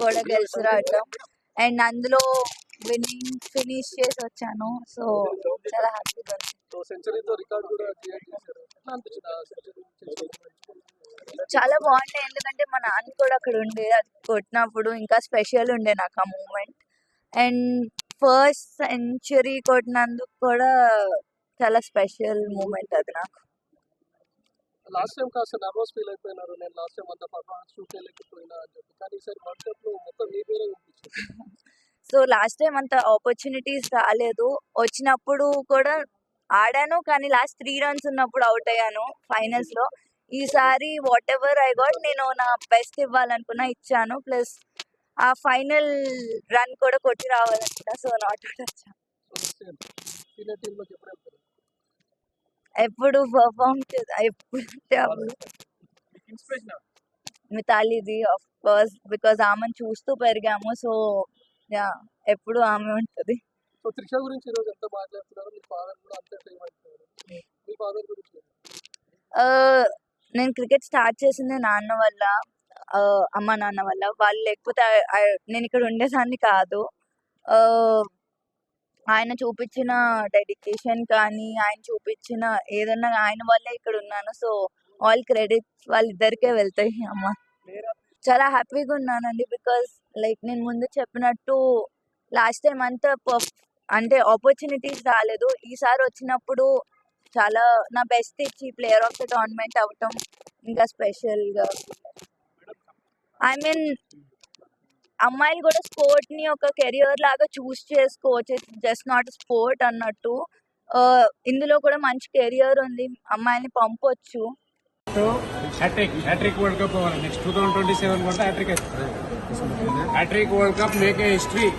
కూడా గెలిచి రావటం అండ్ అందులో విన్నింగ్ ఫినిష్ చేసి వచ్చాను. సో చాలా హ్యాపీగా ఉంది. చాలా బాగుండే, ఎందుకంటే మా నాన్న కూడా అక్కడ ఉండే అది కొట్టినప్పుడు ఇంకా స్పెషల్ ఉండే నాకు ఆ మూమెంట్. అండ్ ఫస్ట్ సెంచరీ కొట్టినందుకు కూడా చాలా స్పెషల్ మూమెంట్ అది నాకు. లాస్ట్ టైం కాస్త నర్వస్ ఫీల్ అయిపోయినారు, నేను లాస్ట్ టైం అంతా పర్ఫార్మెన్స్ చూపించలేకపోయినా అని చెప్పి, కానీ ఈసారి వరల్డ్ కప్ లో మొత్తం మీ పేరే కనిపించింది. సో లాస్ట్ టైం అంత ఆపర్చునిటీస్ రాలేదు, వచ్చినప్పుడు కూడా ఆడాను కానీ లాస్ట్ 3 runs ఉన్నప్పుడు అవుట్ అయ్యాను ఫైనల్స్ లో. ఈసారి వాట్ ఎవర్ ఐ గాట్ నేను నా బెస్ట్ ఇవ్వాలనుకున్నా ఇచ్చాను, ప్లస్ ఆ ఫైనల్ రన్ కూడా కొట్టి రావాలనుకున్నా. సో నాట్ అవుట్ వచ్చాను. సీనియర్ టీమ్ లోకి ఎప్పుడు వెళ్తారు? ఎప్పుడు పర్ఫామ్ ఎప్పుడు మితాలీది ఆఫ్ కోర్స్, బికాస్ ఆమెను చూస్తూ పెరిగాము. సో యా, ఎప్పుడు ఆమె ఉంటుంది. సో త్రిష గురించి ఈరోజు ఎంత మాట్లాడుతున్నారు, మీ ఫాదర్ కూడా అంతే ఫేమ్ అవుతున్నారు, మీ ఫాదర్ గురించి నేను క్రికెట్ స్టార్ట్ చేసింది నాన్న వల్ల, అమ్మ నాన్న వల్ల. వాళ్ళు లేకపోతే నేను ఇక్కడ ఉండేదాన్ని కాదు. ఆయన చూపించిన డెడికేషన్ కానీ ఆయన చూపించిన ఏదన్నా ఆయన వల్లే ఇక్కడ ఉన్నాను. సో ఆల్ క్రెడిట్స్ వాళ్ళిద్దరికే వెళ్తాయి. అమ్మ చాలా హ్యాపీగా ఉన్నానండి, బికాస్ లైక్ నేను ముందు చెప్పినట్టు లాస్ట్ టైం అంతా అంటే ఆపర్చునిటీస్ రాలేదు. ఈసారి వచ్చినప్పుడు చాలా నా బెస్ట్ ఇచ్చి ప్లేయర్ ఆఫ్ ద టోర్నమెంట్ అవ్వటం ఇంకా స్పెషల్గా. ఐ మీన్ అమ్మాయిలు కూడా స్పోర్ట్ ని ఒక కెరియర్ లాగా చూస్ చేసుకోవచ్చు, జస్ట్ నాట్ స్పోర్ట్ అన్నట్టు. ఇందులో కూడా మంచి కెరియర్ ఉంది, అమ్మాయిని పంపొచ్చు. హ్యాట్రిక్ వరల్డ్ కప్ నెక్స్ట్ 2027 కూడా hat trick world cup make a history.